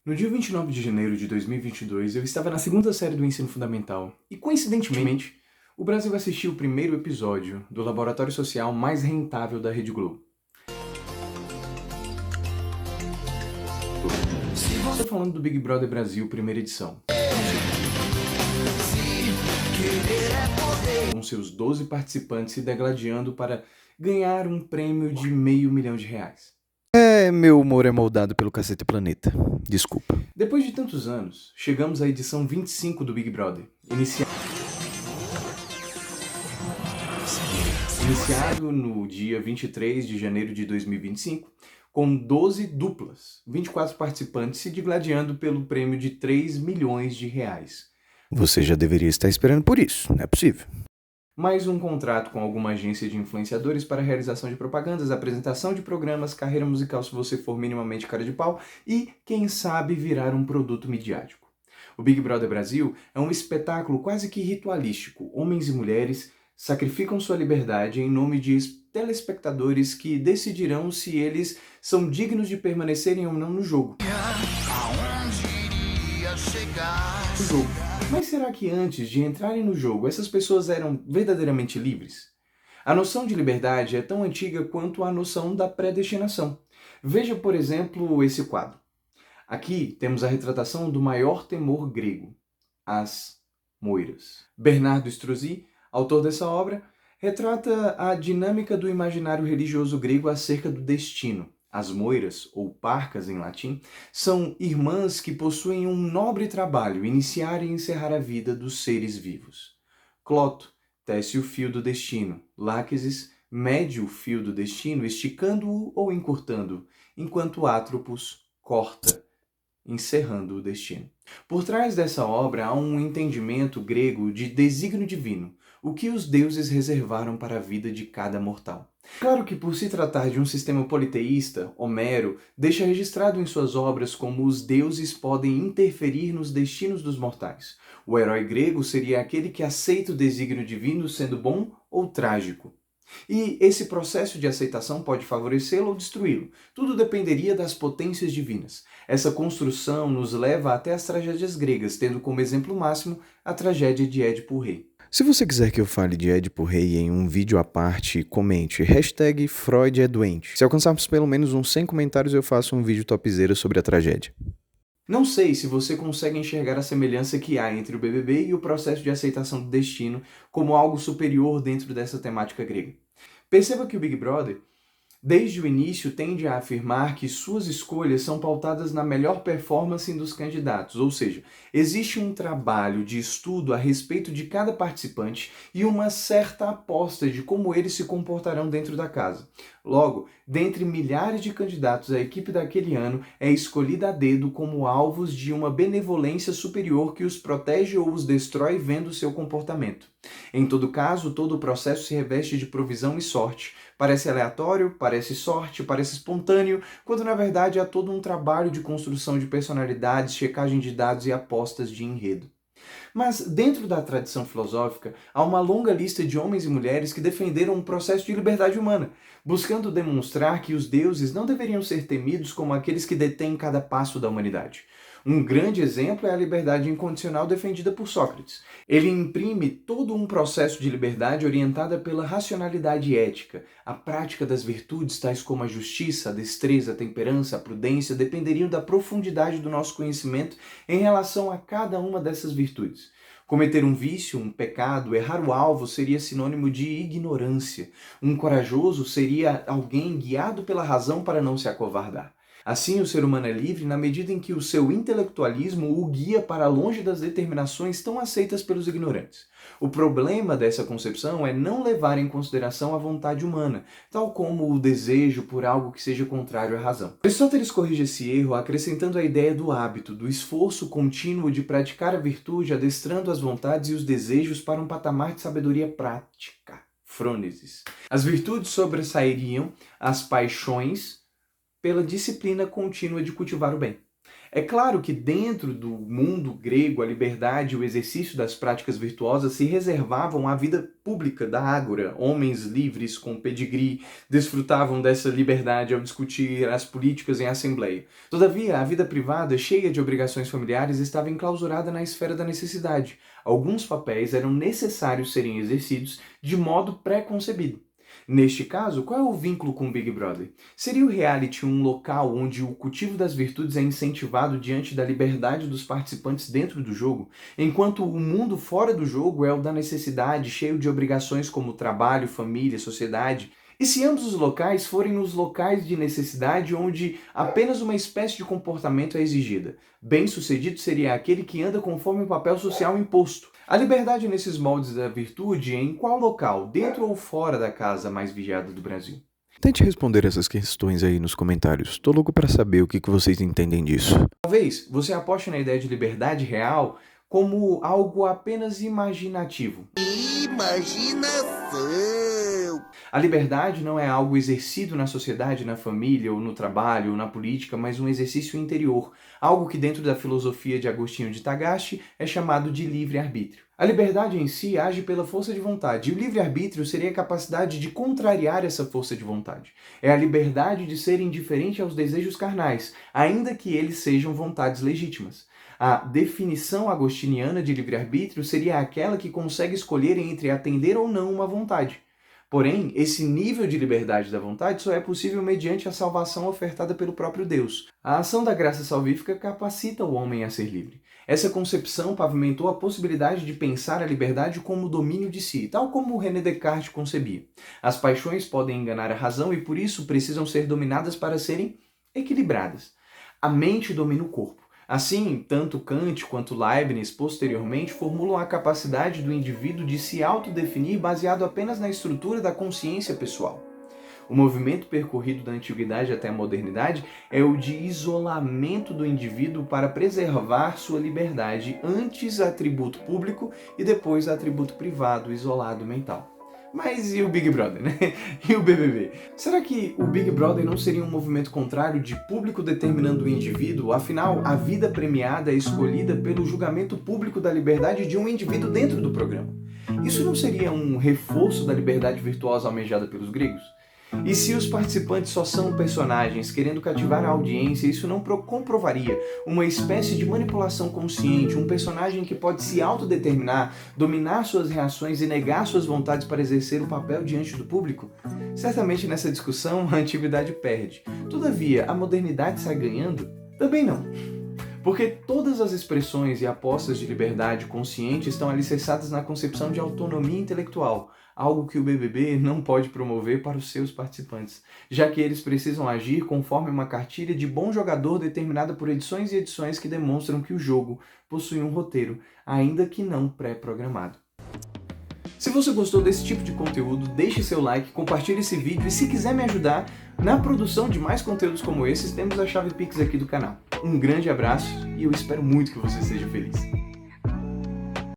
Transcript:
No dia 29 de janeiro de 2022, eu estava na segunda série do ensino fundamental e, coincidentemente, o Brasil assistiu o primeiro episódio do laboratório social mais rentável da Rede Globo. Estou falando do Big Brother Brasil, primeira edição. Com seus 12 participantes se degladiando para ganhar um prêmio de R$500 mil. Meu humor é moldado pelo Cacete Planeta. Desculpa. Depois de tantos anos, chegamos à edição 25 do Big Brother, iniciado no dia 23 de janeiro de 2025, com 12 duplas, 24 participantes se digladiando pelo prêmio de R$3 milhões. Você já deveria estar esperando por isso, não é possível. Mais um contrato com alguma agência de influenciadores para realização de propagandas, apresentação de programas, carreira musical se você for minimamente cara de pau e, quem sabe, virar um produto midiático. O Big Brother Brasil é um espetáculo quase que ritualístico. Homens e mulheres sacrificam sua liberdade em nome de telespectadores que decidirão se eles são dignos de permanecerem ou não no jogo. Mas será que antes de entrarem no jogo, essas pessoas eram verdadeiramente livres? A noção de liberdade é tão antiga quanto a noção da predestinação. Veja, por exemplo, esse quadro. Aqui temos a retratação do maior temor grego, as moiras. Bernardo Strozzi, autor dessa obra, retrata a dinâmica do imaginário religioso grego acerca do destino. As moiras, ou parcas em latim, são irmãs que possuem um nobre trabalho, iniciar e encerrar a vida dos seres vivos. Cloto tece o fio do destino, Láquesis mede o fio do destino, esticando-o ou encurtando, enquanto Atropos corta, encerrando o destino. Por trás dessa obra há um entendimento grego de desígnio divino, o que os deuses reservaram para a vida de cada mortal. Claro que por se tratar de um sistema politeísta, Homero deixa registrado em suas obras como os deuses podem interferir nos destinos dos mortais. O herói grego seria aquele que aceita o desígnio divino sendo bom ou trágico. E esse processo de aceitação pode favorecê-lo ou destruí-lo. Tudo dependeria das potências divinas. Essa construção nos leva até as tragédias gregas, tendo como exemplo máximo a tragédia de Édipo Rei. Se você quiser que eu fale de Édipo Rei em um vídeo à parte, comente #Freud é doente. Se alcançarmos pelo menos uns 100 comentários, eu faço um vídeo topzera sobre a tragédia. Não sei se você consegue enxergar a semelhança que há entre o BBB e o processo de aceitação do destino como algo superior dentro dessa temática grega. Perceba que o Big Brother, desde o início, tende a afirmar que suas escolhas são pautadas na melhor performance dos candidatos, ou seja, existe um trabalho de estudo a respeito de cada participante e uma certa aposta de como eles se comportarão dentro da casa. Logo, dentre milhares de candidatos, a equipe daquele ano é escolhida a dedo como alvos de uma benevolência superior que os protege ou os destrói vendo seu comportamento. Em todo caso, todo o processo se reveste de provisão e sorte. Parece aleatório, parece sorte, parece espontâneo, quando na verdade há todo um trabalho de construção de personalidades, checagem de dados e apostas de enredo. Mas dentro da tradição filosófica, há uma longa lista de homens e mulheres que defenderam um processo de liberdade humana, buscando demonstrar que os deuses não deveriam ser temidos como aqueles que detêm cada passo da humanidade. Um grande exemplo é a liberdade incondicional defendida por Sócrates. Ele imprime todo um processo de liberdade orientada pela racionalidade ética. A prática das virtudes, tais como a justiça, a destreza, a temperança, a prudência, dependeriam da profundidade do nosso conhecimento em relação a cada uma dessas virtudes. Cometer um vício, um pecado, errar o alvo seria sinônimo de ignorância. Um corajoso seria alguém guiado pela razão para não se acovardar. Assim, o ser humano é livre na medida em que o seu intelectualismo o guia para longe das determinações tão aceitas pelos ignorantes. O problema dessa concepção é não levar em consideração a vontade humana, tal como o desejo por algo que seja contrário à razão. Aristóteles corrige esse erro acrescentando a ideia do hábito, do esforço contínuo de praticar a virtude, adestrando as vontades e os desejos para um patamar de sabedoria prática. Frônesis. As virtudes sobressairiam as paixões pela disciplina contínua de cultivar o bem. É claro que dentro do mundo grego, a liberdade e o exercício das práticas virtuosas se reservavam à vida pública da ágora. Homens livres com pedigree desfrutavam dessa liberdade ao discutir as políticas em assembleia. Todavia, a vida privada, cheia de obrigações familiares, estava enclausurada na esfera da necessidade. Alguns papéis eram necessários serem exercidos de modo pré-concebido. Neste caso, qual é o vínculo com o Big Brother? Seria o reality um local onde o cultivo das virtudes é incentivado diante da liberdade dos participantes dentro do jogo, enquanto o mundo fora do jogo é o da necessidade, cheio de obrigações como trabalho, família, sociedade? E se ambos os locais forem os locais de necessidade onde apenas uma espécie de comportamento é exigida? Bem-sucedido seria aquele que anda conforme o papel social imposto. A liberdade nesses moldes da virtude em qual local, dentro ou fora da casa mais vigiada do Brasil? Tente responder essas questões aí nos comentários. Tô louco pra saber o que vocês entendem disso. Talvez você aposte na ideia de liberdade real como algo apenas imaginativo. Imaginação! A liberdade não é algo exercido na sociedade, na família, ou no trabalho, ou na política, mas um exercício interior, algo que dentro da filosofia de Agostinho de Tagashi é chamado de livre-arbítrio. A liberdade em si age pela força de vontade, e o livre-arbítrio seria a capacidade de contrariar essa força de vontade. É a liberdade de ser indiferente aos desejos carnais, ainda que eles sejam vontades legítimas. A definição agostiniana de livre-arbítrio seria aquela que consegue escolher entre atender ou não uma vontade. Porém, esse nível de liberdade da vontade só é possível mediante a salvação ofertada pelo próprio Deus. A ação da graça salvífica capacita o homem a ser livre. Essa concepção pavimentou a possibilidade de pensar a liberdade como domínio de si, tal como René Descartes concebia. As paixões podem enganar a razão e por isso precisam ser dominadas para serem equilibradas. A mente domina o corpo. Assim, tanto Kant quanto Leibniz, posteriormente, formulam a capacidade do indivíduo de se autodefinir baseado apenas na estrutura da consciência pessoal. O movimento percorrido da antiguidade até a modernidade é o de isolamento do indivíduo para preservar sua liberdade, antes atributo público e depois atributo privado, isolado mental. Mas e o Big Brother, né? E o BBB? Será que o Big Brother não seria um movimento contrário de público determinando o indivíduo? Afinal, a vida premiada é escolhida pelo julgamento público da liberdade de um indivíduo dentro do programa. Isso não seria um reforço da liberdade virtuosa almejada pelos gregos? E se os participantes só são personagens querendo cativar a audiência, isso não comprovaria uma espécie de manipulação consciente, um personagem que pode se autodeterminar, dominar suas reações e negar suas vontades para exercer o papel diante do público? Certamente nessa discussão a antiguidade perde. Todavia, a modernidade sai ganhando? Também não. Porque todas as expressões e apostas de liberdade consciente estão alicerçadas na concepção de autonomia intelectual, algo que o BBB não pode promover para os seus participantes, já que eles precisam agir conforme uma cartilha de bom jogador determinada por edições e edições que demonstram que o jogo possui um roteiro, ainda que não pré-programado. Se você gostou desse tipo de conteúdo, deixe seu like, compartilhe esse vídeo e se quiser me ajudar na produção de mais conteúdos como esses, temos a chave Pix aqui do canal. Um grande abraço e eu espero muito que você seja feliz.